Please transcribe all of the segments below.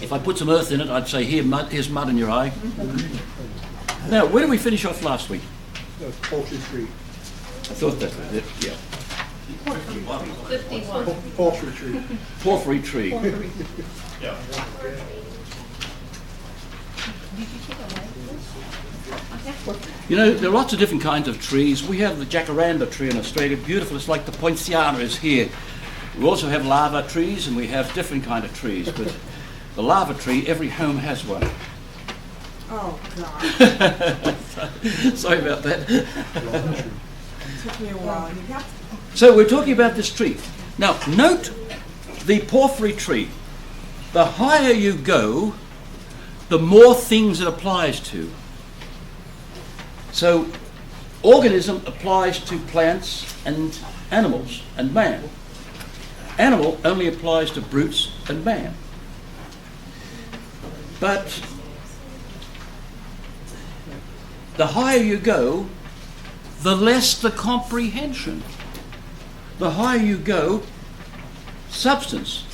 If I put some earth in it, I'd say, here's mud in your eye. Now, where did we finish off last week? Porphyry tree. I thought that was it, yeah. 51. Porphyry tree. Porphyry tree. Yeah. You know, there are lots of different kinds of trees. We have the jacaranda tree in Australia, beautiful. It's like the poinciana is here. We also have lava trees, and we have different kind of trees. But the lava tree, every home has one. Oh, God. Sorry about that. It took me a while. So we're talking about this tree. Now, note the porphyry tree. The higher you go, the more things it applies to. So, organism applies to plants and animals and man. Animal only applies to brutes and man. But the higher you go, the less the comprehension. The higher you go, substance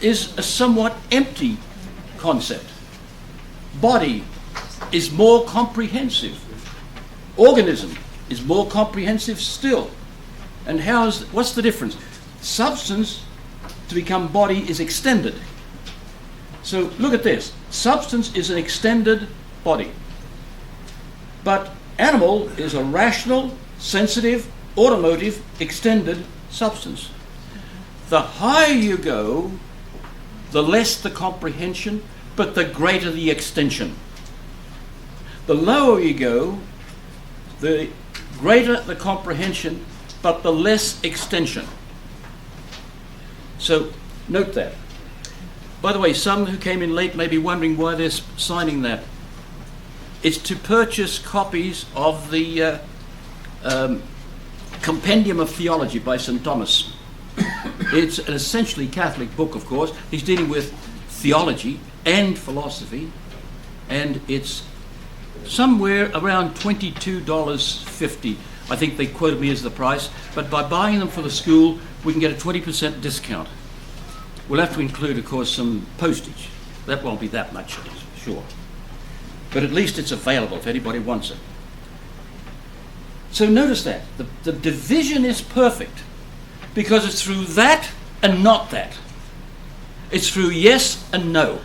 is a somewhat empty concept. Body is more comprehensive. Organism is more comprehensive still. And what's the difference? Substance to become body is extended. So look at this. Substance is an extended body. But animal is a rational, sensitive, automotive, extended substance. The higher you go, the less the comprehension, but the greater the extension. The lower you go, the greater the comprehension, but the less extension. So, note that. By the way, some who came in late may be wondering why they're signing that. It's to purchase copies of the Compendium of Theology by St. Thomas. It's an essentially Catholic book, of course. He's dealing with theology and philosophy, and it's somewhere around $22.50. I think they quoted me as the price, but by buying them for the school, we can get a 20% discount. We'll have to include, of course, some postage. That won't be that much, sure. But at least it's available if anybody wants it. So notice that. The division is perfect because it's through that and not that. It's through yes and no.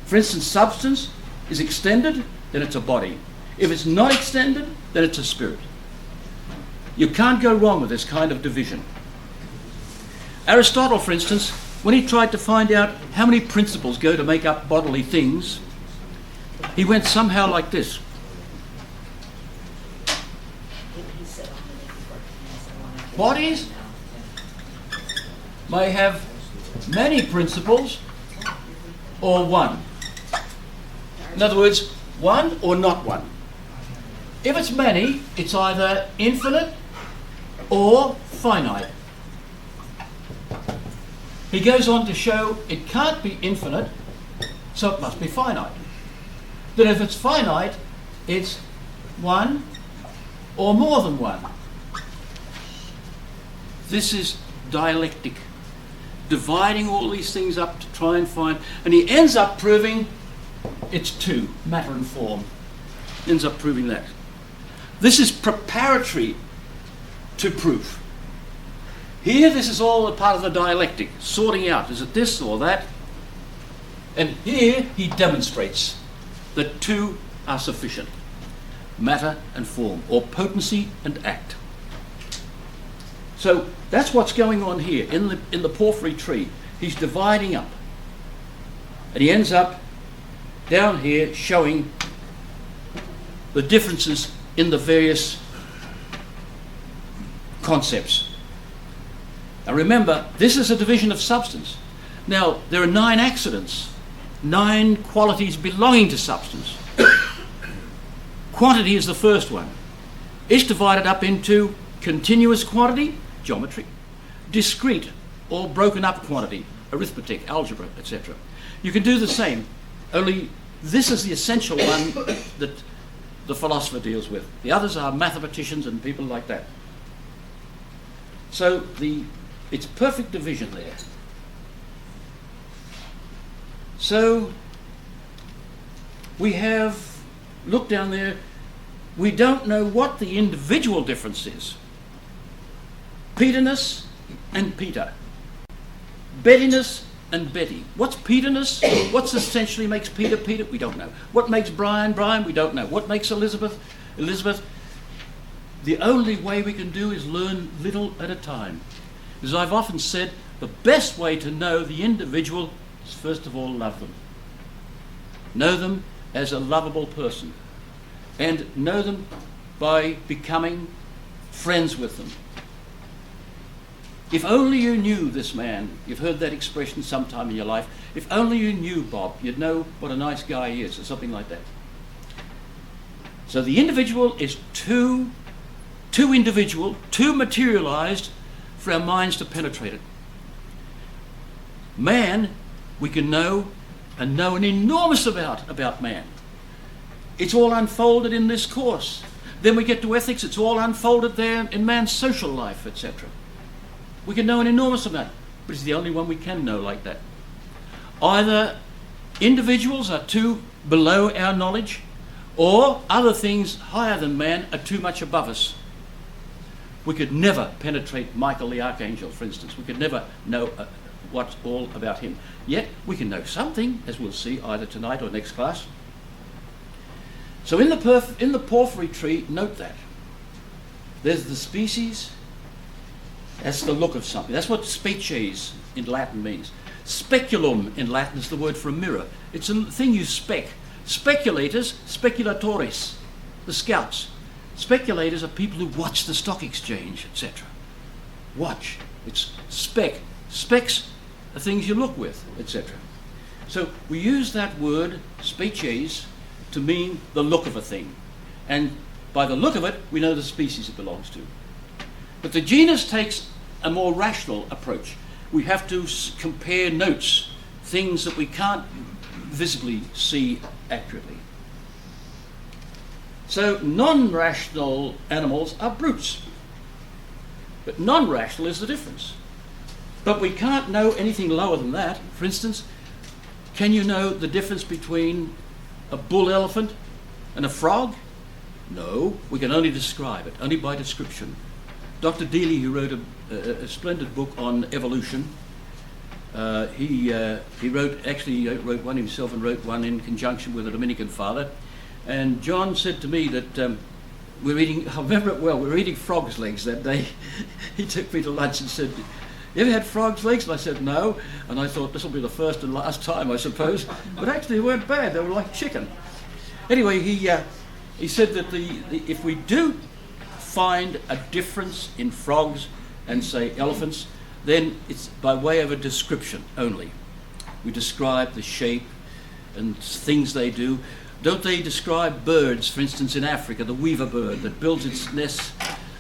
For instance, substance is extended, then it's a body. If it's not extended, then it's a spirit. You can't go wrong with this kind of division. Aristotle, for instance, when he tried to find out how many principles go to make up bodily things, he went somehow like this. Bodies may have many principles or one. In other words, one or not one. If it's many, it's either infinite or finite. He goes on to show it can't be infinite, so it must be finite. Then if it's finite, it's one or more than one. This is dialectic, dividing all these things up to try and find, and he ends up proving it's two, matter and form. Ends up proving that. This is preparatory to proof. Here, this is all a part of the dialectic, sorting out, is it this or that? And here, he demonstrates that two are sufficient, matter and form, or potency and act. So that's what's going on here in the porphyry tree. He's dividing up. And he ends up down here showing the differences in the various concepts. Now remember, this is a division of substance. Now, there are 9 accidents, 9 qualities belonging to substance. Quantity is the first one. It's divided up into continuous quantity, geometry, discrete or broken up quantity, arithmetic, algebra, etc. You can do the same, only this is the essential one that the philosopher deals with. The others are mathematicians and people like that. So it's perfect division there. So we have, look down there, we don't know what the individual difference is. Peterness and Peter. Bettiness and Betty. What's Peterness? What's essentially makes Peter Peter? We don't know. What makes Brian Brian? We don't know. What makes Elizabeth Elizabeth? The only way we can do is learn little at a time. As I've often said, the best way to know the individual is first of all love them. Know them as a lovable person. And know them by becoming friends with them. If only you knew this man, you've heard that expression sometime in your life, if only you knew Bob, you'd know what a nice guy he is, or something like that. So the individual is too individual, too materialized for our minds to penetrate it. Man, we can know and know an enormous about man. It's all unfolded in this course. Then we get to ethics, it's all unfolded there in man's social life, etc. We can know an enormous amount, but it's the only one we can know like that. Either individuals are too below our knowledge, or other things higher than man are too much above us. We could never penetrate Michael the Archangel, for instance. We could never know what's all about him. Yet we can know something, as we'll see either tonight or next class. So in the Porphyry tree, note that. There's the species. That's the look of something. That's what species in Latin means. Speculum in Latin is the word for a mirror. It's a thing you spec. Speculators, speculatores, the scouts. Speculators are people who watch the stock exchange, etc. Watch. It's spec. Specs are things you look with, etc. So we use that word, species, to mean the look of a thing. And by the look of it, we know the species it belongs to. But the genus takes a more rational approach. We have to compare notes, things that we can't visibly see accurately. So non-rational animals are brutes. But non-rational is the difference. But we can't know anything lower than that. For instance, can you know the difference between a bull elephant and a frog? No, we can only describe it, only by description. Dr. Dealey, who wrote a splendid book on evolution, he wrote one himself and wrote one in conjunction with a Dominican father. And John said to me that I remember it well, we were eating frog's legs that day. He took me to lunch and said, "You ever had frog's legs?" And I said, "No." And I thought, this will be the first and last time, I suppose. But actually, they weren't bad. They were like chicken. Anyway, he said that if we do find a difference in frogs and, say, elephants, then it's by way of a description only. We describe the shape and things they do. Don't they describe birds, for instance, in Africa, the weaver bird that builds its nest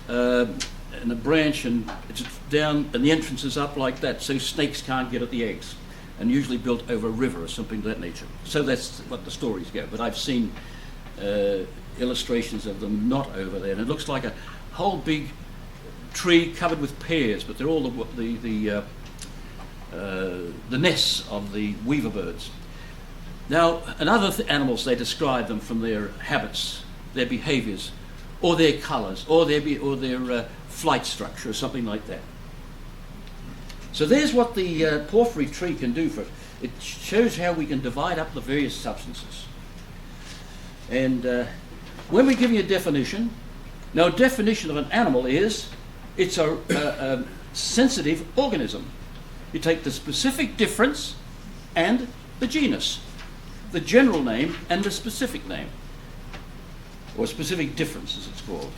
in a branch and it's down and the entrance is up like that so snakes can't get at the eggs, and usually built over a river or something of that nature. So that's what the stories go. But I've seen illustrations of them not over there, and it looks like a whole big tree covered with pears, but they're all the nests of the weaver birds. Now, in other animals, they describe them from their habits, their behaviours, or their colours, or their flight structure, or something like that. So there's what the Porphyry tree can do for us. It shows how we can divide up the various substances. And when we give you a definition, now a definition of an animal is, it's a sensitive organism. You take the specific difference and the genus, the general name and the specific name, or specific difference as it's called.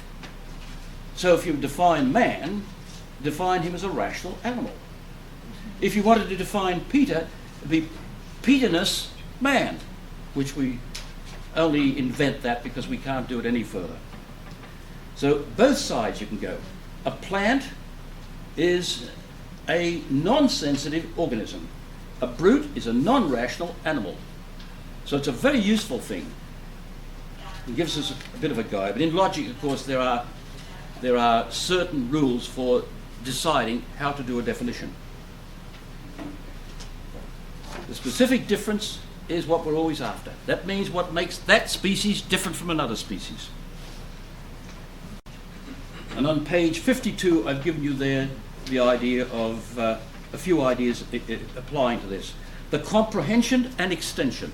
So if you define man, define him as a rational animal. If you wanted to define Peter, it'd be Peterness man, which we only invent that because we can't do it any further. So both sides you can go. A plant is a non-sensitive organism. A brute is a non-rational animal. So it's a very useful thing. It gives us a bit of a guide. But in logic, of course, there are certain rules for deciding how to do a definition. The specific difference is what we're always after. That means what makes that species different from another species. And on page 52, I've given you there the idea of a few ideas applying to this. The comprehension and extension.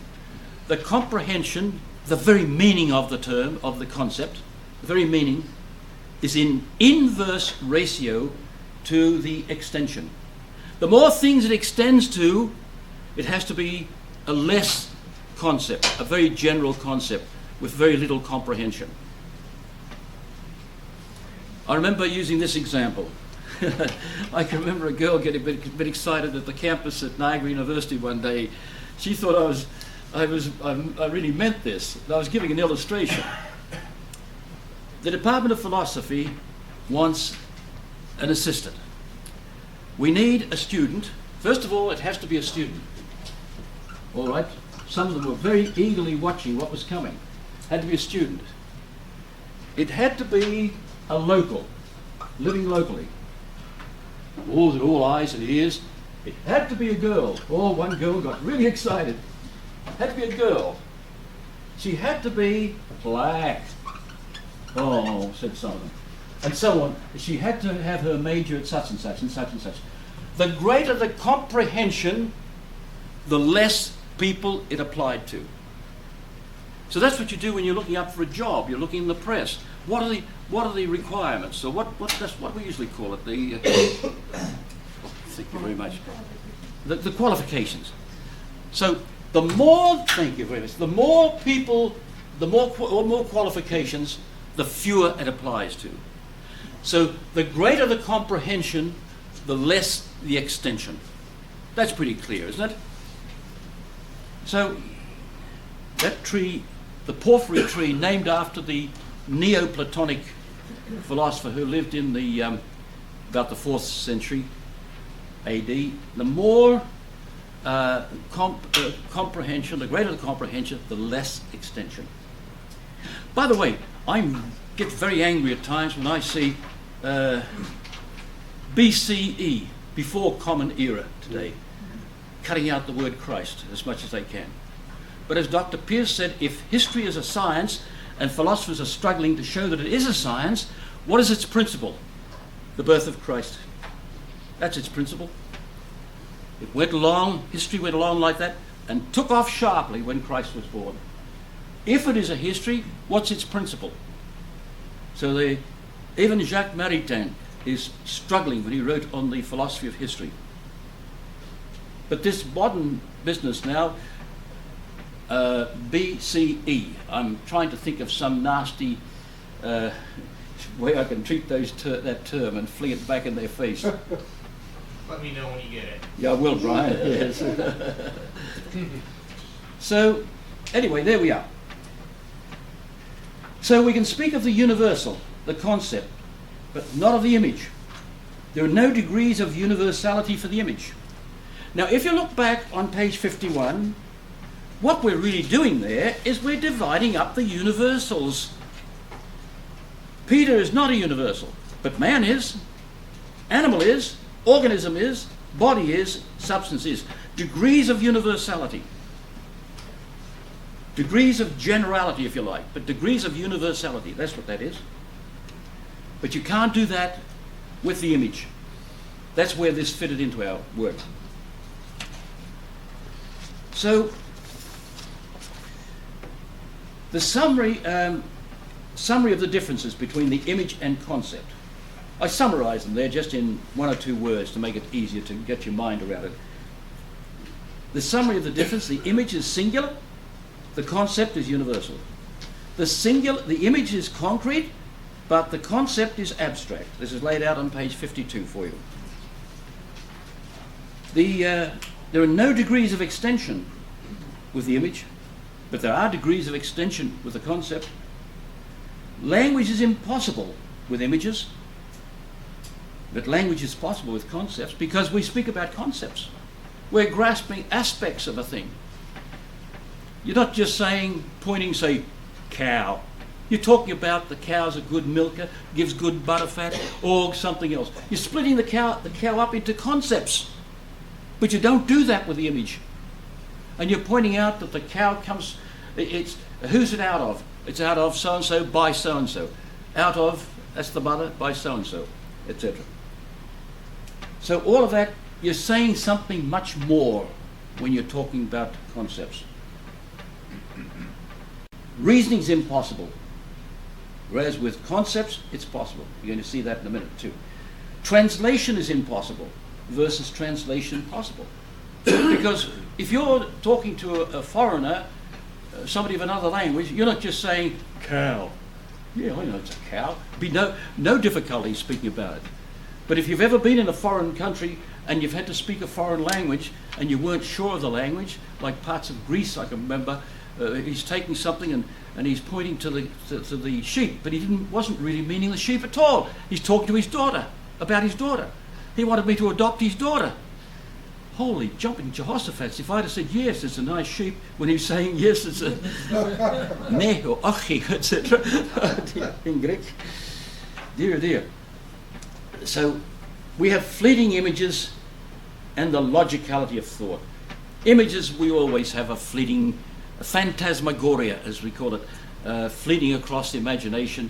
The comprehension, the very meaning of the term, of the concept, the very meaning is in inverse ratio to the extension. The more things it extends to, it has to be a less concept, a very general concept with very little comprehension. I remember using this example. I can remember a girl getting a bit excited at the campus at Niagara University one day. She thought I really meant this. I was giving an illustration. The Department of Philosophy wants an assistant. We need a student. First of all, it has to be a student. All right? Some of them were very eagerly watching what was coming. Had to be a student. It had to be a local, living locally. All eyes and ears. It had to be a girl. Oh, one girl got really excited. Had to be a girl. She had to be black. Oh, said some of them. And so on. She had to have her major at such and such and such and such. The greater the comprehension, the less people it applied to. So that's what you do when you're looking up for a job. You're looking in the press. What are the requirements? So that's what we usually call it. Thank you very much. The qualifications. So the more, thank you very much. The more people, the more qualifications, the fewer it applies to. So the greater the comprehension, the less the extension. That's pretty clear, isn't it? So that tree, the Porphyry tree, named after the Neoplatonic philosopher who lived in the about the 4th century AD, the more comprehension, the greater the comprehension, the less extension. By the way, I get very angry at times when I see BCE, before Common Era today, cutting out the word Christ as much as they can. But as Dr. Pierce said, if history is a science and philosophers are struggling to show that it is a science, what is its principle? The birth of Christ. That's its principle. It went along, history went along like that, and took off sharply when Christ was born. If it is a history, what's its principle? So even Jacques Maritain is struggling when he wrote on the philosophy of history. But this modern business now, BCE, I'm trying to think of some nasty way I can treat that term and fling it back in their face. Let me know when you get it. Yeah, I will, Brian. Yes. So, anyway, there we are. So we can speak of the universal, the concept, but not of the image. There are no degrees of universality for the image. Now, if you look back on page 51, what we're really doing there is we're dividing up the universals. Peter is not a universal, but man is, animal is, organism is, body is, substance is. Degrees of universality. Degrees of generality, if you like, but degrees of universality, that's what that is. But you can't do that with the image. That's where this fitted into our work. So, the summary of the differences between the image and concept. I summarise them there just in one or two words to make it easier to get your mind around it. The summary of the difference: the image is singular, the concept is universal. The image is concrete, but the concept is abstract. This is laid out on page 52 for you. There are no degrees of extension with the image, but there are degrees of extension with the concept. Language is impossible with images, but language is possible with concepts because we speak about concepts. We're grasping aspects of a thing. You're not just pointing, say, cow. You're talking about the cow's a good milker, gives good butter fat, or something else. You're splitting the cow up into concepts, but you don't do that with the image. And you're pointing out that the cow comes, it's who's it out of? It's out of so-and-so by so-and-so. Out of, that's the mother, by so-and-so, etc. So all of that, you're saying something much more when you're talking about concepts. Reasoning's impossible. Whereas with concepts, it's possible. You're going to see that in a minute too. Translation is impossible versus translation possible. Because if you're talking to a foreigner, somebody of another language, you're not just saying cow. Yeah, I know it's a cow. Be no difficulty speaking about it. But if you've ever been in a foreign country and you've had to speak a foreign language and you weren't sure of the language, like parts of Greece, I can remember, he's taking something and he's pointing to the sheep, but he wasn't really meaning the sheep at all. He's talking to his daughter, about his daughter. He wanted me to adopt his daughter. Holy jumping Jehoshaphat, if I'd have said, yes, it's a nice sheep, when he was saying, yes, it's a ne or achi, etc. in Greek. Dear, dear. So we have fleeting images and the logicality of thought. Images, we always have a fleeting, a phantasmagoria, as we call it, fleeting across the imagination,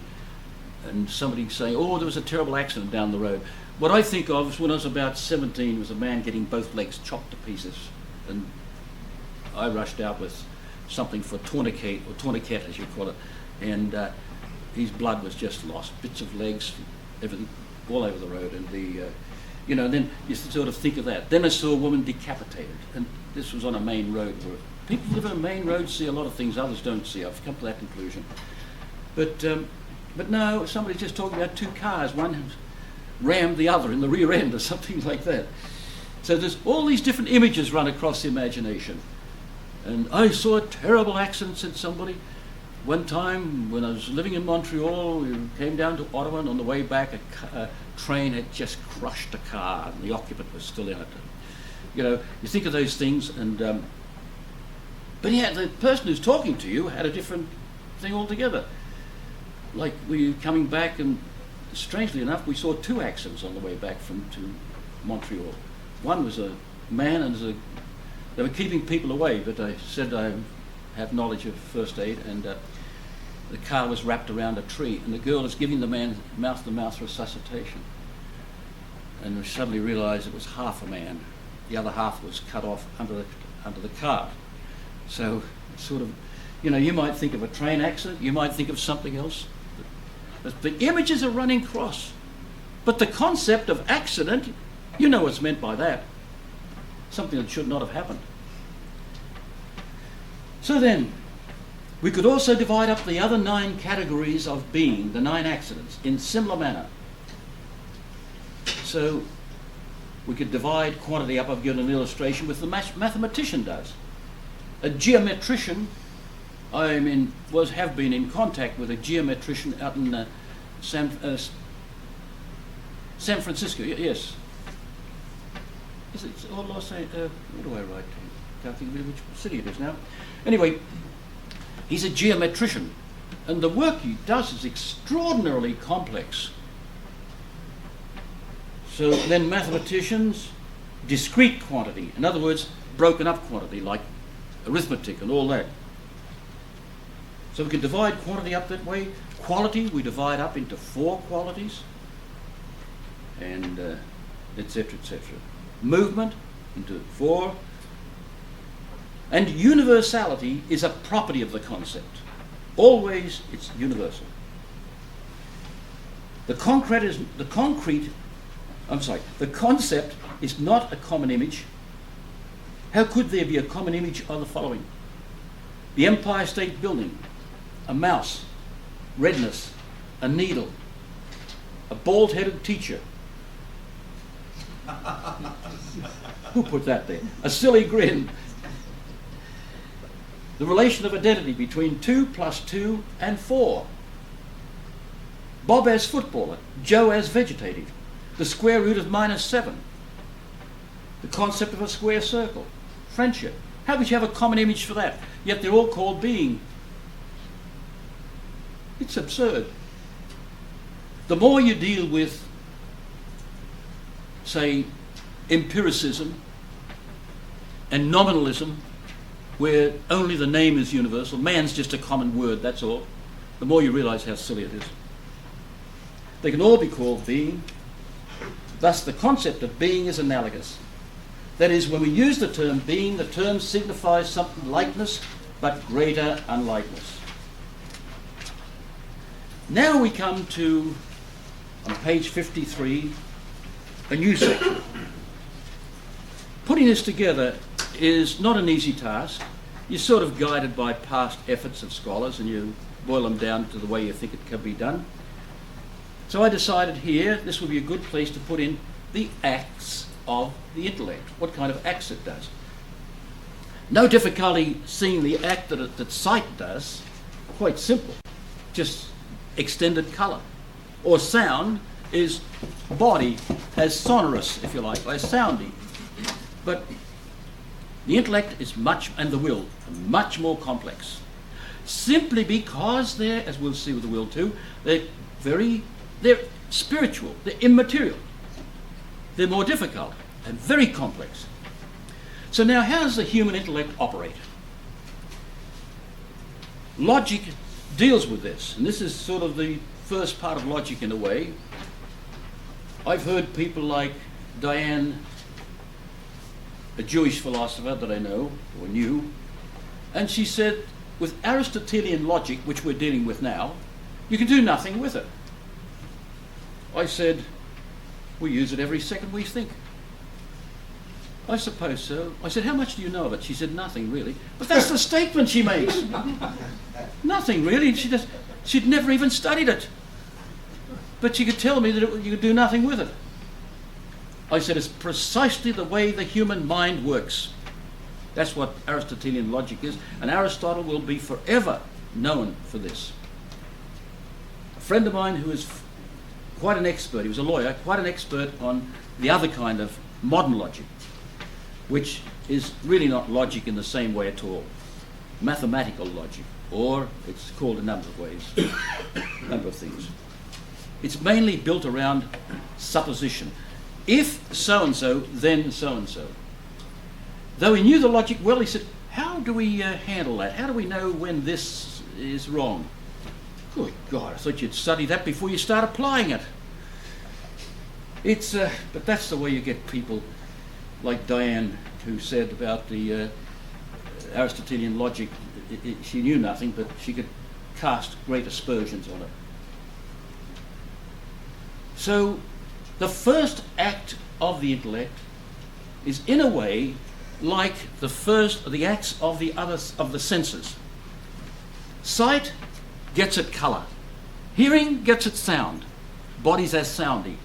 and somebody saying, oh, there was a terrible accident down the road. What I think of is when I was about 17, was a man getting both legs chopped to pieces, and I rushed out with something for tourniquet, or tourniquet as you call it, and his blood was just lost, bits of legs, everything, all over the road, and and then you sort of think of that. Then I saw a woman decapitated, and this was on a main road. Where people who live on a main road see a lot of things others don't see. I've come to that conclusion. But no, somebody's just talking about two cars, one rammed the other in the rear end or something like that. So there's all these different images run across the imagination. And I saw a terrible accident, said somebody. One time when I was living in Montreal, we came down to Ottawa, and on the way back a train had just crushed a car and the occupant was still in it. You think of those things, and but yeah, the person who's talking to you had a different thing altogether. Like we were coming back, and strangely enough, we saw two accidents on the way back to Montreal. One was a man, and they were keeping people away, but I said I have knowledge of first aid, and the car was wrapped around a tree, and the girl is giving the man mouth-to-mouth resuscitation. And we suddenly realised it was half a man. The other half was cut off under the car. So sort of, you might think of a train accident, you might think of something else. But the images are running cross. But the concept of accident, you know what's meant by that. Something that should not have happened. So then, we could also divide up the other 9 categories of being, the 9 accidents, in similar manner. So we could divide quantity up. I've given an illustration with the mathematician does. A geometrician, have been in contact with a geometrician out in San Francisco. Yes. Is it Los Angeles? What do I write? Can't think of which city it is now. Anyway, he's a geometrician, and the work he does is extraordinarily complex. So then mathematicians, discrete quantity, in other words, broken up quantity, like arithmetic and all that. So we can divide quantity up that way. Quality, we divide up into 4 qualities, and etc., etc. Movement into 4. And universality is a property of the concept. Always it's universal. The concept is not a common image. How could there be a common image of the following? The Empire State Building, a mouse, redness, a needle, a bald-headed teacher. Who put that there? A silly grin. The relation of identity between 2 plus 2 and 4. Bob as footballer, Joe as vegetative. The square root of -7. The concept of a square circle. Friendship. How could you have a common image for that? Yet they're all called being. It's absurd. The more you deal with, say, empiricism and nominalism where only the name is universal. Man's just a common word, that's all. The more you realize how silly it is. They can all be called being. Thus, the concept of being is analogous. That is, when we use the term being, the term signifies something likeness, but greater unlikeness. Now we come to, on page 53, a new section. Putting this together is not an easy task. You're sort of guided by past efforts of scholars and you boil them down to the way you think it can be done. So I decided here this would be a good place to put in the acts of the intellect, what kind of acts it does. No difficulty seeing the act that sight does, quite simple, just extended colour. Or sound is body as sonorous, if you like, as sounding. But the intellect is much, and the will, much more complex. Simply because they're, as we'll see with the will too, they're spiritual, they're immaterial. They're more difficult and very complex. So now how does the human intellect operate? Logic deals with this, and this is sort of the first part of logic in a way. I've heard people like Diane, a Jewish philosopher that I know, or knew, and she said, with Aristotelian logic, which we're dealing with now, you can do nothing with it. I said, we use it every second we think. I suppose so. I said, how much do you know of it? She said, nothing really. But that's the statement she makes. Nothing really. She'd never even studied it. But she could tell me that you could do nothing with it. I said, it's precisely the way the human mind works. That's what Aristotelian logic is, and Aristotle will be forever known for this. A friend of mine who is quite an expert, he was a lawyer, quite an expert on the other kind of modern logic, which is really not logic in the same way at all. Mathematical logic, or it's called a number of ways, a number of things. It's mainly built around supposition. If so-and-so, then so-and-so. Though he knew the logic well, he said, how do we handle that? How do we know when this is wrong? Good God, I thought you'd study that before you start applying it. But that's the way you get people like Diane, who said about the Aristotelian logic, she knew nothing, but she could cast great aspersions on it. So the first act of the intellect is, in a way, like the acts of the senses. Sight gets at colour. Hearing gets at sound. Bodies as sounding.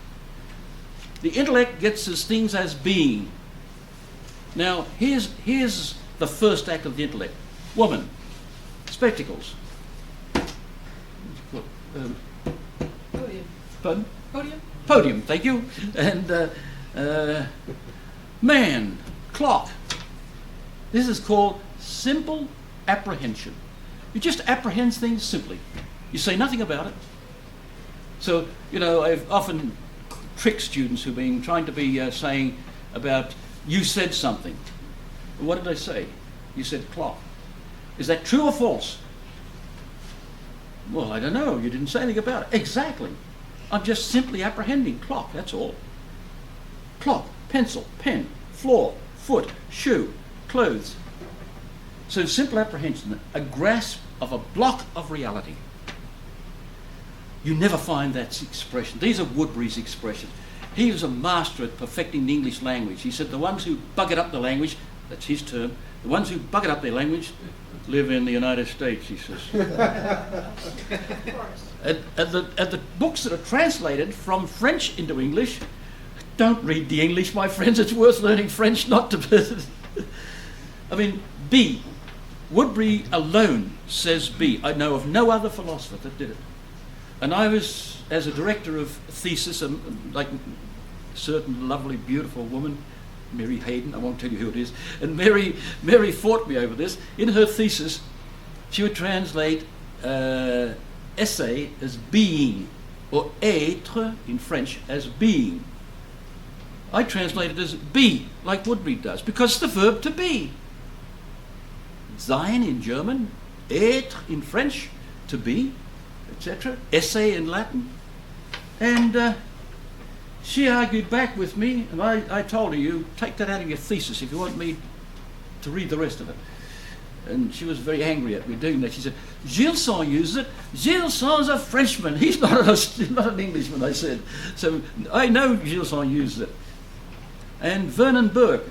The intellect gets its things as being. Now, here's the first act of the intellect. Woman. Spectacles. Podium. Pardon? Podium. Podium, thank you. And man. Clock. This is called simple apprehension. You just apprehend things simply. You say nothing about it. So, I've often tricked students who've been trying to be saying about, you said something. What did I say? You said clock. Is that true or false? Well, I don't know. You didn't say anything about it. Exactly. I'm just simply apprehending clock, that's all. Clock, pencil, pen, floor, foot, shoe, clothes. So simple apprehension, a grasp of a block of reality. You never find that expression. These are Woodbury's expressions. He was a master at perfecting the English language. He said the ones who buggered up the language, that's his term, the ones who buggered up their language live in the United States, he says. And the books that are translated from French into English, don't read the English, my friends. It's worth learning French not to... I mean, be. Woodbury alone says be. I know of no other philosopher that did it. And I was, as a director of thesis, like a certain lovely, beautiful woman, Mary Hayden, I won't tell you who it is, and Mary fought me over this. In her thesis, she would translate essay as being, or être in French as being. I translate it as be, like Woodbury does, because it's the verb to be. sein in German, être in French, to be, etc., essay in Latin. And she argued back with me, and I told her, you take that out of your thesis if you want me to read the rest of it. And she was very angry at me doing that. She said, Gilson uses it. Gilson's a Frenchman. He's not an Englishman, I said. So I know Gilson uses it. And Vernon Burke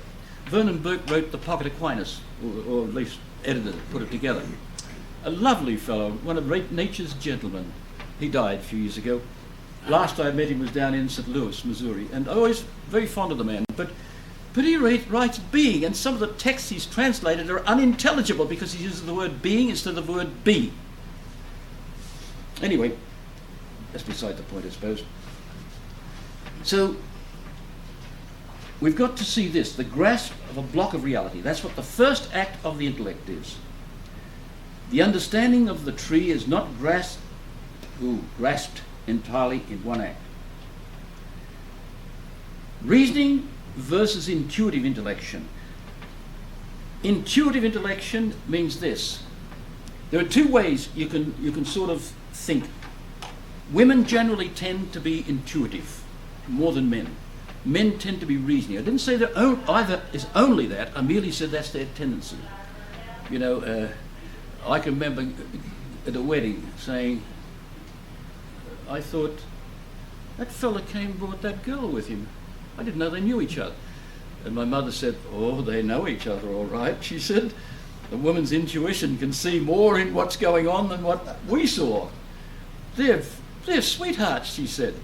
wrote The Pocket Aquinas, or at least edited it, put it together. A lovely fellow, one of nature's gentlemen. He died a few years ago. Last I met him was down in St. Louis, Missouri, and always very fond of the man. But he writes being, and some of the texts he's translated are unintelligible because he uses the word being instead of the word be. Anyway, that's beside the point, I suppose. So, we've got to see this, the grasp of a block of reality. That's what the first act of the intellect is. The understanding of the tree is not grasped entirely in one act. Reasoning versus intuitive intellection. Intuitive intellection means this. There are two ways you can sort of think. Women generally tend to be intuitive more than men. Men tend to be reasoning. I didn't say that either is only that. I merely said that's their tendency. You know, I can remember at a wedding saying, I thought, that fella came and brought that girl with him. I didn't know they knew each other. And my mother said, oh, they know each other all right. She said, a woman's intuition can see more in what's going on than what we saw. They're sweethearts, she said.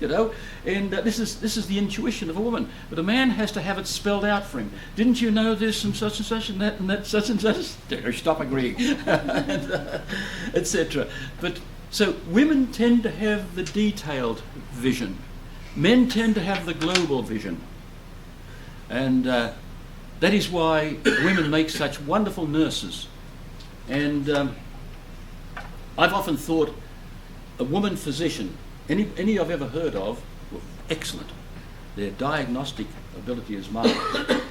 You know, and this is the intuition of a woman. But a man has to have it spelled out for him. Didn't you know this and such and that such and such? Stop agreeing, etc. But so women tend to have the detailed vision. Men tend to have the global vision. And that is why women make such wonderful nurses. And I've often thought a woman physician, any I've ever heard of, were excellent. Their diagnostic ability is marvelous.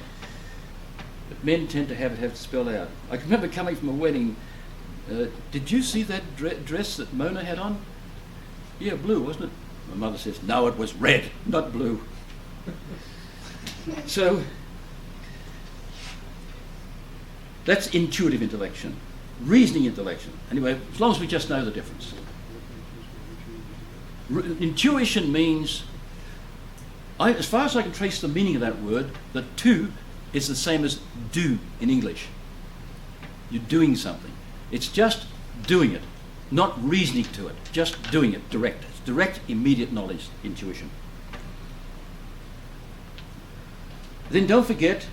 But men tend to have it spelled out. I can remember coming from a wedding. Did you see that dress that Mona had on? Yeah, blue, wasn't it? My mother says, no, it was red, not blue. So, that's intuitive intellection. Reasoning intellection. Anyway, as long as we just know the difference. Intuition means, as far as I can trace the meaning of that word, the to is the same as do in English. You're doing something. It's just doing it, not reasoning to it, just doing it, direct. It's direct, immediate knowledge, intuition. Then don't forget,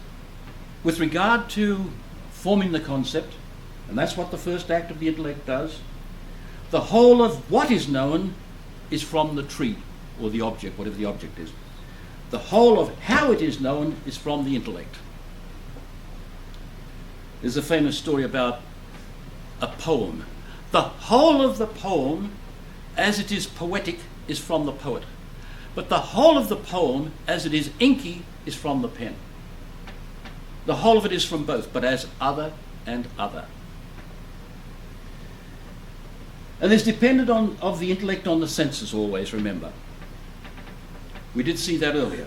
with regard to forming the concept, and that's what the first act of the intellect does, the whole of what is known is from the tree, or the object, whatever the object is. The whole of how it is known is from the intellect. There's a famous story about a poem. The whole of the poem, as it is poetic, is from the poet. But the whole of the poem, as it is inky, is from the pen. The whole of it is from both, but as other and other. And there's dependent of the intellect on the senses always, remember. We did see that earlier.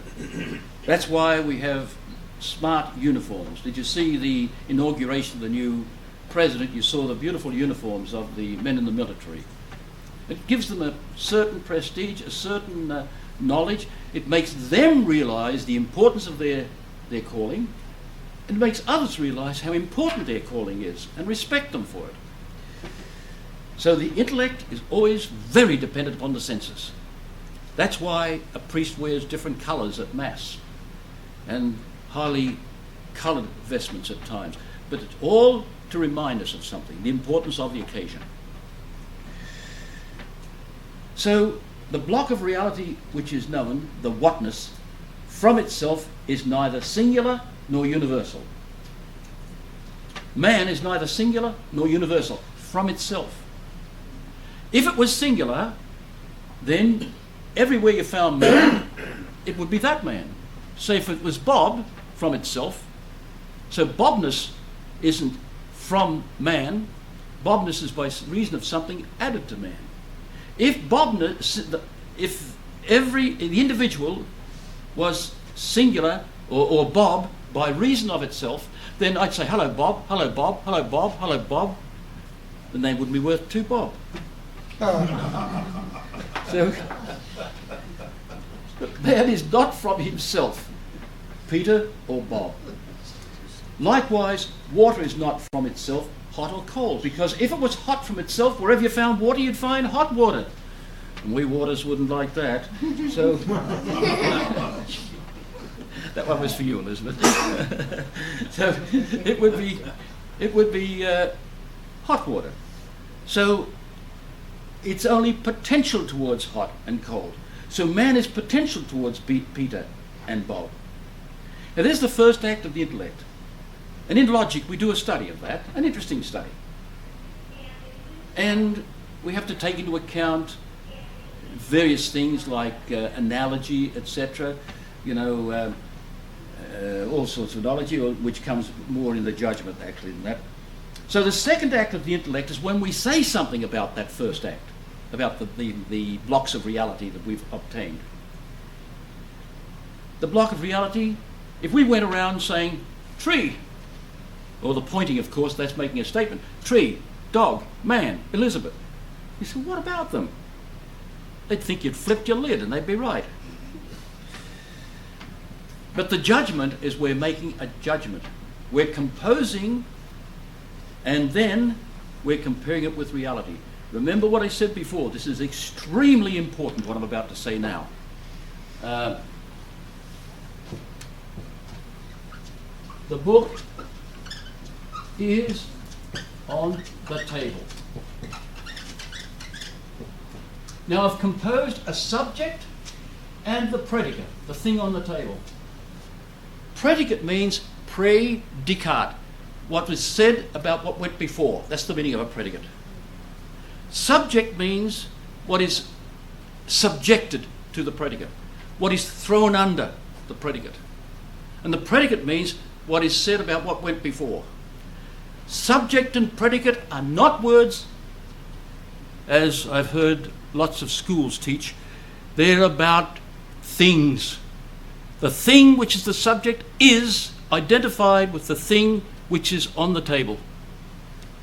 That's why we have smart uniforms. Did you see the inauguration of the new president? You saw the beautiful uniforms of the men in the military. It gives them a certain prestige, a certain knowledge. It makes them realize the importance of their calling. It makes others realize how important their calling is and respect them for it. So the intellect is always very dependent upon the senses. That's why a priest wears different colours at Mass and highly coloured vestments at times. But it's all to remind us of something, the importance of the occasion. So the block of reality which is known, the whatness, from itself is neither singular nor universal. Man is neither singular nor universal, from itself. If it was singular, then everywhere you found man, it would be that man. So if it was Bob, from itself, so Bobness isn't from man. Bobness is by reason of something added to man. If the individual was singular or Bob by reason of itself, then I'd say, hello Bob, hello Bob, hello Bob, hello Bob. The name wouldn't be worth 2 bob. So, but man is not from himself, Peter or Bob. Likewise, water is not from itself, hot or cold, because if it was hot from itself, wherever you found water, you'd find hot water. And we waters wouldn't like that. So that one was for you, Elizabeth. So it would be hot water. So it's only potential towards hot and cold. So man is potential towards Peter and Bob. Now there's the first act of the intellect. And in logic we do a study of that, an interesting study. And we have to take into account various things like analogy, etc. All sorts of knowledge, which comes more in the judgment actually than that. So the second act of the intellect is when we say something about that first act, about the blocks of reality that we've obtained. The block of reality, if we went around saying tree, or the pointing, of course, that's making a statement, tree, dog, man, Elizabeth. You say, what about them? They'd think you'd flipped your lid and they'd be right. But the judgment is we're making a judgment. We're composing and then we're comparing it with reality. Remember what I said before. This is extremely important, what I'm about to say now. The book is on the table. Now I've composed a subject and the predicate, the thing on the table. Predicate means predicat, what was said about what went before. That's the meaning of a predicate. Subject means what is subjected to the predicate, what is thrown under the predicate. And the predicate means what is said about what went before. Subject and predicate are not words, as I've heard lots of schools teach. They're about things. The thing which is the subject is identified with the thing which is on the table.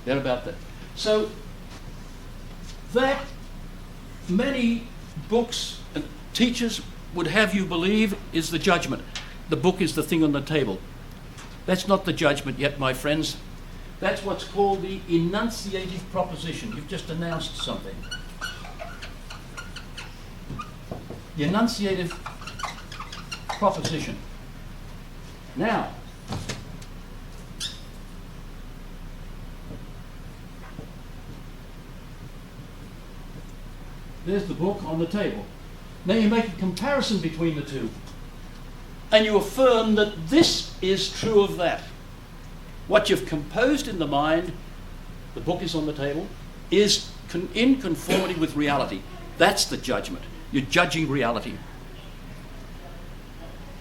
They're about that. So that many books and teachers would have you believe is the judgment. The book is the thing on the table. That's not the judgment yet, my friends. That's what's called the enunciative proposition. You've just announced something. The enunciative proposition. Now, there's the book on the table. Now you make a comparison between the two. And you affirm that this is true of that. What you've composed in the mind, the book is on the table, is in conformity with reality. That's the judgment. You're judging reality.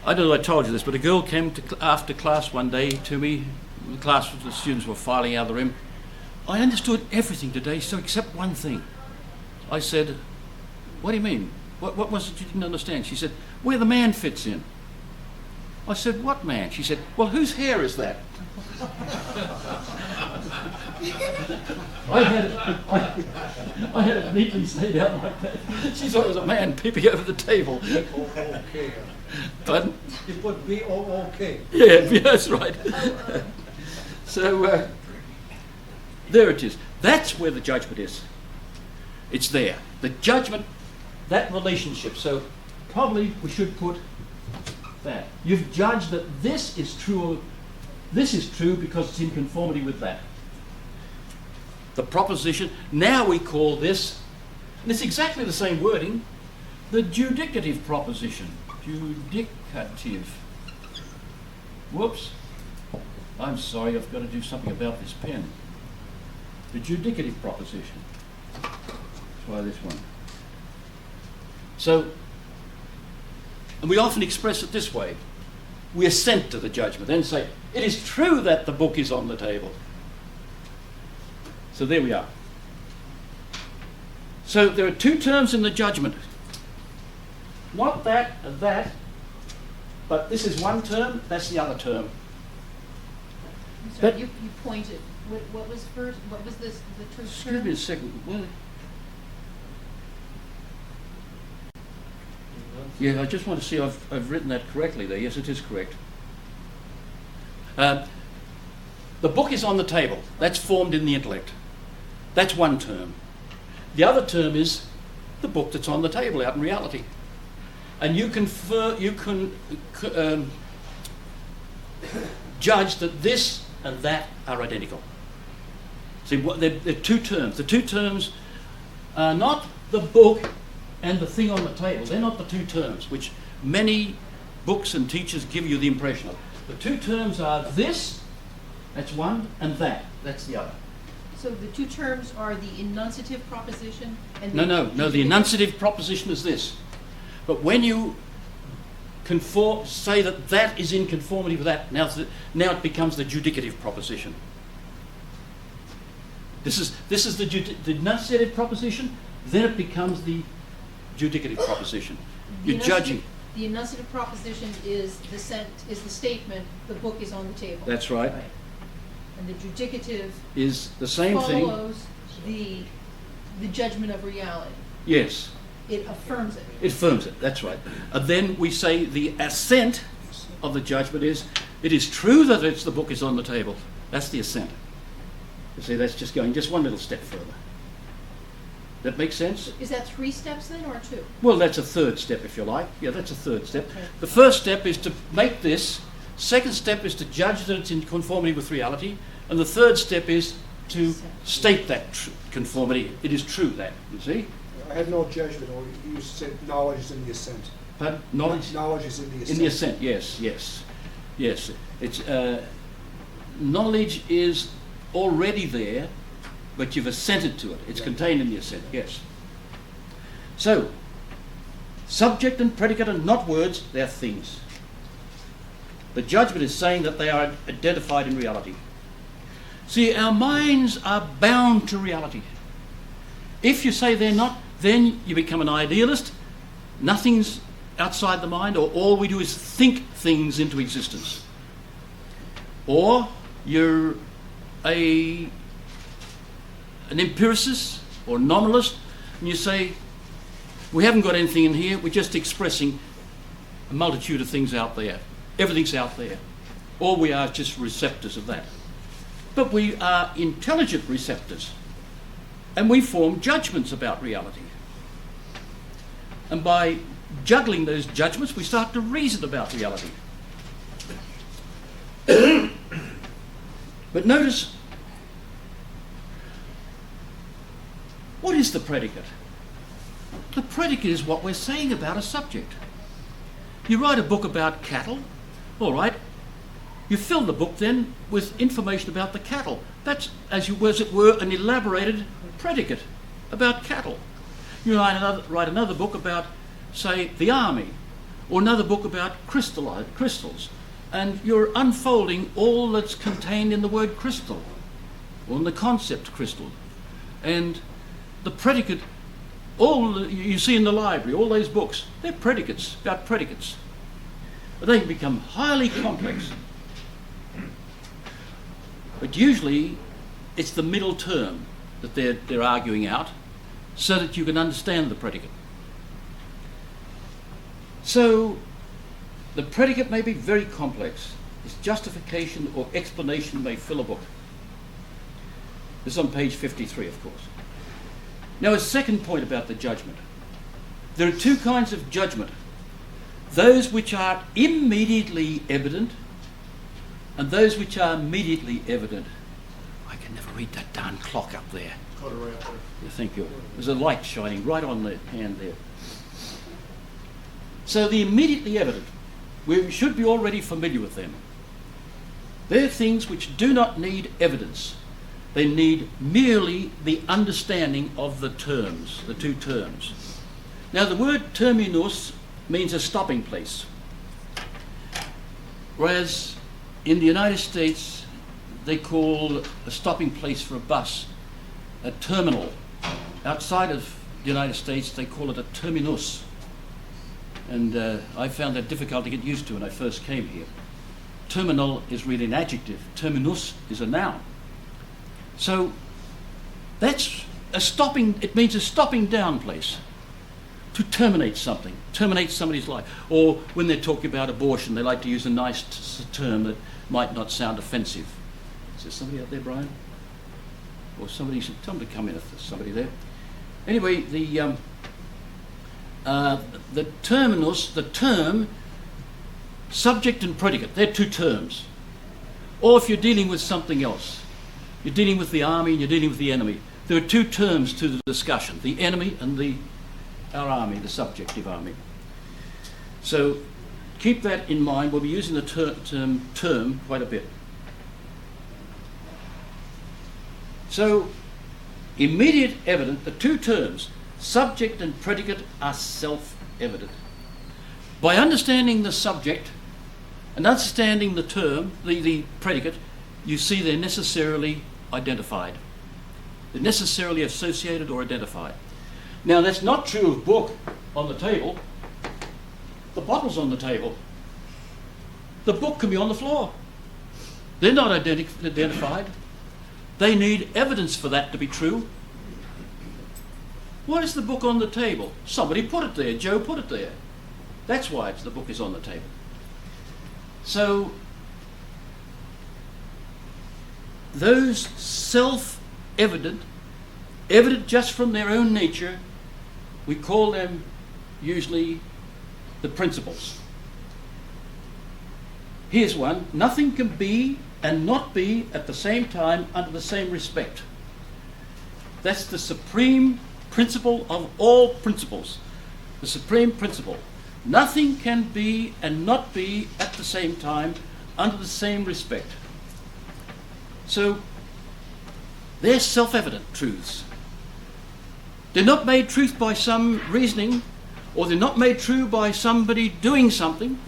I don't know if I told you this, but a girl came after class one day to me. The students were filing out of the room. I understood everything today, so except one thing. I said, what do you mean? What was it you didn't understand? She said, where the man fits in. I said, what man? She said, well, whose hair is that? I had it neatly laid out like that. She thought it was a man peeping over the table. B-O-O-K. Pardon? You put B-O-O-K. Yeah, that's right. So, there it is. That's where the judgment is. It's there. The judgment, that relationship. So, probably we should put that. You've judged that this is true because it's in conformity with that. The proposition, now we call this, and it's exactly the same wording, the judicative proposition. Judicative. Whoops. I'm sorry, I've got to do something about this pen. The judicative proposition. Try this one. So, and we often express it this way. We assent to the judgment and say, it is true that the book is on the table. So there we are. So there are two terms in the judgment. Not that and that, but this is one term, that's the other term. I'm sorry, But- you pointed. What was first? What was this? The term? Excuse me a second. Well, yeah, I just want to see I've written that correctly there. Yes, it is correct. The book is on the table. That's formed in the intellect. That's one term. The other term is the book that's on the table out in reality. And you can judge that this and that are identical. See, they're two terms. The two terms are not the book and the thing on the table. They're not the two terms, which many books and teachers give you the impression of. The two terms are this, that's one, and that, that's the other. So the two terms are the enunciative proposition and No, the enunciative proposition is this. But when you say that that is in conformity with that, now it becomes the judicative proposition. This is the enunciative proposition, then it becomes the judicative proposition. You're judging. The enunciative proposition is the statement, the book is on the table. That's right. And the judicative Is the same thing. follows the judgment of reality. Yes. It affirms it. It affirms it, that's right. And then we say the assent of the judgment is, it is true that the book is on the table. That's the assent. You see, that's just going just one little step further. That makes sense? Is that 3 steps then, or 2? Well, that's a third step, if you like. Yeah, that's a third step. Okay. The first step is to make this. Second step is to judge that it's in conformity with reality. And the third step is to state that conformity. It is true that, you see? I had no judgment, or you said knowledge is in the assent. But knowledge Knowledge is in the assent. in the assent, yes. It's knowledge is already there, but you've assented to it. It's contained in the assent, yes. So, subject and predicate are not words, they're things. The judgment is saying that they are identified in reality. See, our minds are bound to reality. If you say they're not, then you become an idealist. Nothing's outside the mind, or all we do is think things into existence. Or you're an empiricist or nominalist, and you say, we haven't got anything in here, we're just expressing a multitude of things out there. Everything's out there. All we are is just receptors of that. But we are intelligent receptors, and we form judgments about reality. And by juggling those judgments, we start to reason about reality. But notice, what is the predicate? The predicate is what we're saying about a subject. You write a book about cattle, all right. You fill the book then with information about the cattle. That's, as it were, an elaborated predicate about cattle. You write another book about, say, the army, or another book about crystals, and you're unfolding all that's contained in the word crystal, or in the concept crystal. And the predicate, all you see in the library, all those books, they're predicates, about predicates. But they can become highly complex. But usually it's the middle term that they're arguing out so that you can understand the predicate. So the predicate may be very complex. Its justification or explanation may fill a book. This is on page 53, of course. Now, a second point about the judgment. There are two kinds of judgment. Those which are immediately evident and those which are immediately evident. I can never read that darn clock up there. Got it right up there. Yeah, thank you. There's a light shining right on the hand there. So the immediately evident, we should be already familiar with them. They're things which do not need evidence. They need merely the understanding of the terms, the two terms. Now the word terminus means a stopping place. Whereas in the United States they call a stopping place for a bus a terminal. Outside of the United States, they call it a terminus. And I found that difficult to get used to when I first came here. Terminal is really an adjective. Terminus is a noun. So that's a stopping, it means a stopping down place. To terminate something, terminate somebody's life. Or when they're talking about abortion, they like to use a nice term that might not sound offensive. Is there somebody out there, Brian? Or somebody should tell them to come in if there's somebody there. Anyway, the terminus, the term, subject and predicate, they're two terms. Or if you're dealing with something else, you're dealing with the army and you're dealing with the enemy, there are two terms to the discussion, the enemy and our army, the subjective army. So keep that in mind. We'll be using the term quite a bit. So immediate evident, the two terms, subject and predicate, are self-evident. By understanding the subject and understanding the term, the predicate, you see they're necessarily identified. They're necessarily associated or identified. Now that's not true of book on the table. The bottle's on the table. The book can be on the floor. They're not identified. They need evidence for that to be true. Why is the book on the table? Somebody put it there. Joe put it there. That's why the book is on the table. So those self-evident, evident just from their own nature, we call them usually the principles. Here's one. Nothing can be and not be at the same time under the same respect. That's the supreme principle of all principles. The supreme principle. Nothing can be and not be at the same time under the same respect. So they're self-evident truths. They're not made truth by some reasoning, or they're not made true by somebody doing something.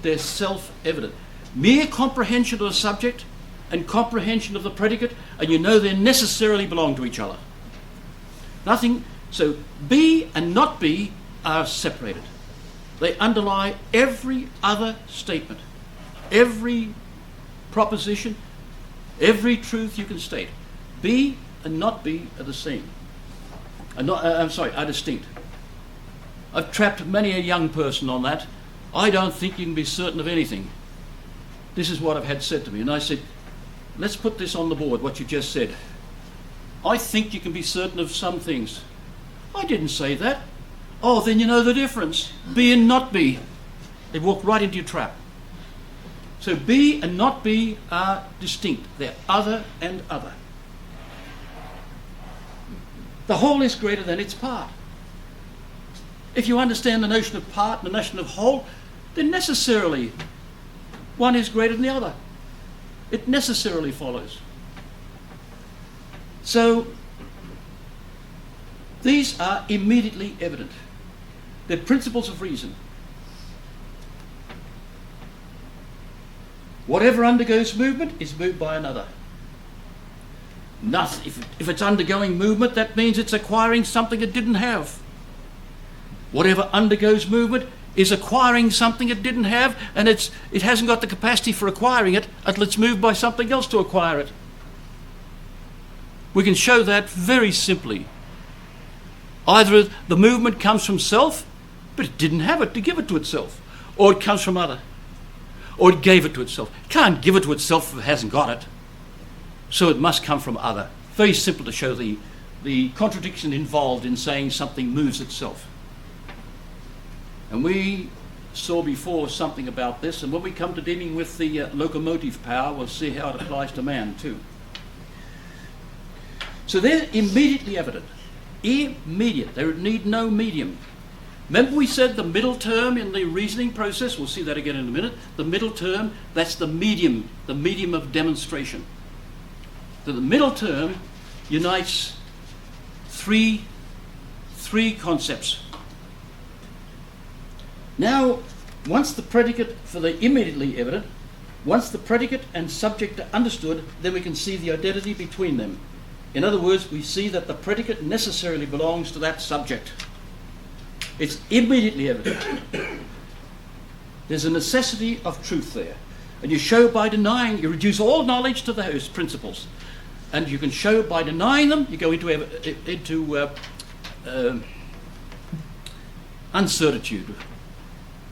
They're self-evident. Mere comprehension of the subject and comprehension of the predicate, and you know they necessarily belong to each other. Nothing, so be and not be are separated. They underlie every other statement, every proposition, every truth you can state. Be and not be are the same. Are distinct. I've trapped many a young person on that. I don't think you can be certain of anything. This is what I've had said to me. And I said, let's put this on the board, what you just said. I think you can be certain of some things. I didn't say that. Oh, then you know the difference. Be and not be. They walk right into your trap. So be and not be are distinct. They're other and other. The whole is greater than its part. If you understand the notion of part and the notion of whole, then necessarily one is greater than the other. It necessarily follows. So these are immediately evident. They're principles of reason. Whatever undergoes movement is moved by another. Nothing. If it's undergoing movement, that means it's acquiring something it didn't have. Whatever undergoes movement is acquiring something it didn't have, and it hasn't got the capacity for acquiring it until it's moved by something else to acquire it. We can show that very simply. Either the movement comes from self, but it didn't have it to give it to itself, or it comes from other, or it gave it to itself. It can't give it to itself if it hasn't got it. So it must come from other. Very simple to show the contradiction involved in saying something moves itself. And we saw before something about this, and when we come to dealing with the locomotive power, we'll see how it applies to man too. So they're immediately evident. Immediate. They need no medium. Remember we said the middle term in the reasoning process, we'll see that again in a minute, the middle term, that's the medium of demonstration. So the middle term unites three concepts. Now, once the predicate for the immediately evident, once the predicate and subject are understood, then we can see the identity between them. In other words, we see that the predicate necessarily belongs to that subject. It's immediately evident. There's a necessity of truth there. And you show by denying, you reduce all knowledge to those principles. And you can show by denying them, you go into uncertitude.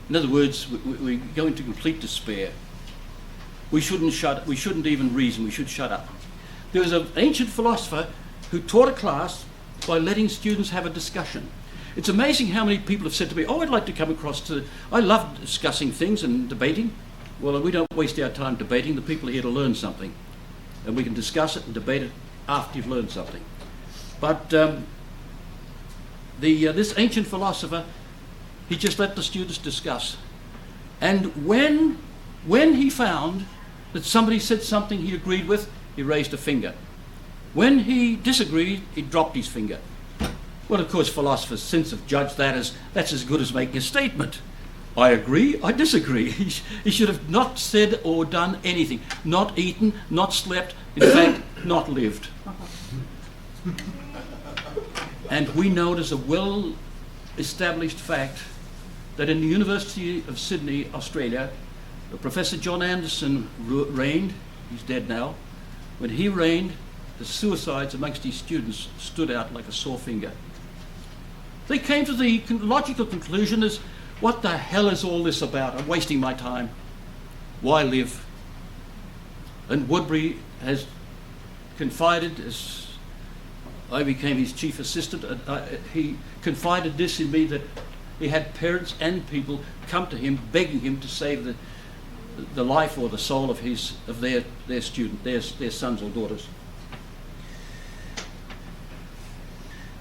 In other words, we go into complete despair. We shouldn't even reason, we should shut up. There was an ancient philosopher who taught a class by letting students have a discussion. It's amazing how many people have said to me, oh, I'd like to come across to, I love discussing things and debating. Well, we don't waste our time debating. The people are here to learn something. And we can discuss it and debate it after you've learned something. But this ancient philosopher, he just let the students discuss. And when he found that somebody said something he agreed with, he raised a finger. When he disagreed, he dropped his finger. Well, of course, philosophers since have judged that as that's as good as making a statement. I agree, I disagree. He should have not said or done anything. Not eaten, not slept, in fact, not lived. And we know it as a well-established fact that in the University of Sydney, Australia, Professor John Anderson reigned. He's dead now. When he reigned, the suicides amongst his students stood out like a sore finger. They came to the logical conclusion as, what the hell is all this about? I'm wasting my time. Why live? And Woodbury has confided, as I became his chief assistant, he confided this in me, that he had parents and people come to him begging him to save the life or the soul of their student, their sons or daughters.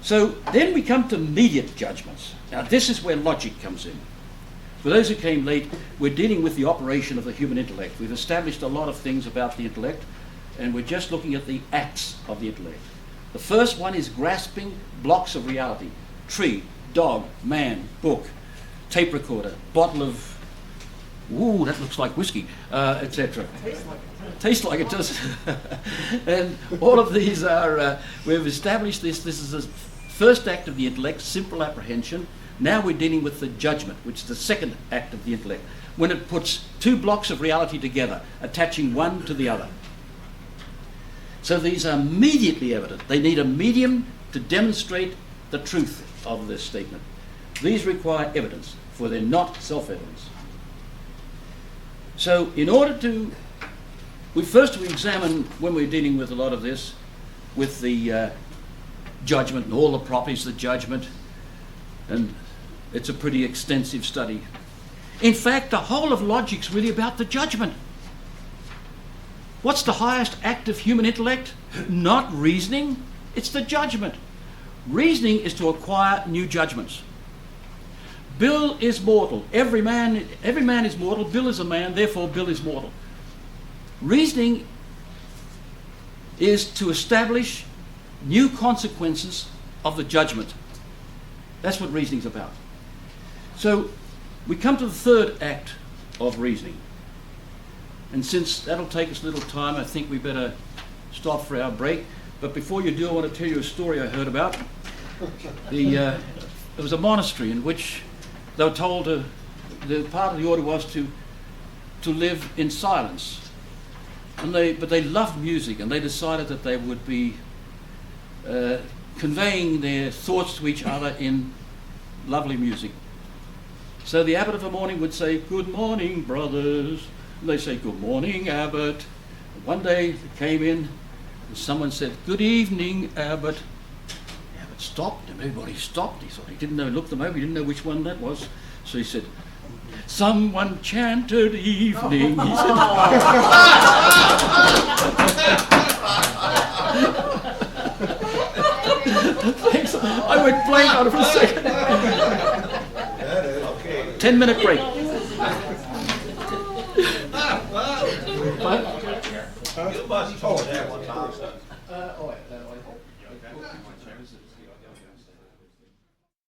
So then we come to immediate judgments. Now this is where logic comes in. For those who came late, we're dealing with the operation of the human intellect. We've established a lot of things about the intellect, and we're just looking at the acts of the intellect. The first one is grasping blocks of reality. Tree, dog, man, book, tape recorder, bottle of, ooh, that looks like whiskey, etc. Tastes like it does. And all of these are, we've established this is the first act of the intellect, simple apprehension. Now we're dealing with the judgment, which is the second act of the intellect, when it puts two blocks of reality together, attaching one to the other. So these are immediately evident. They need a medium to demonstrate the truth of this statement. These require evidence, for they're not self-evidence. So in order to, we examine, when we're dealing with a lot of this, with the judgment and all the properties of the judgment, and it's a pretty extensive study. In fact, the whole of logic's really about the judgment. What's the highest act of human intellect? Not reasoning, it's the judgment. Reasoning is to acquire new judgments. Bill is mortal. Every man is mortal. Bill is a man, therefore Bill is mortal. Reasoning is to establish new consequences of the judgment. That's what reasoning's about. So we come to the third act of reasoning. And since that'll take us a little time, I think we better stop for our break. But before you do, I want to tell you a story I heard about. There was a monastery in which they were told the part of the order was to live in silence. But they loved music, and they decided that they would be conveying their thoughts to each other in lovely music. So the abbot of a morning would say, "Good morning, brothers." And they say, "Good morning, abbot." And one day they came in and someone said, "Good evening, abbot." The abbot stopped, and everybody stopped. He thought, he didn't know, looked them over, he didn't know which one that was. So he said, "Someone chanted evening." He said, Thanks. I went blank on it for a second. 10-minute break.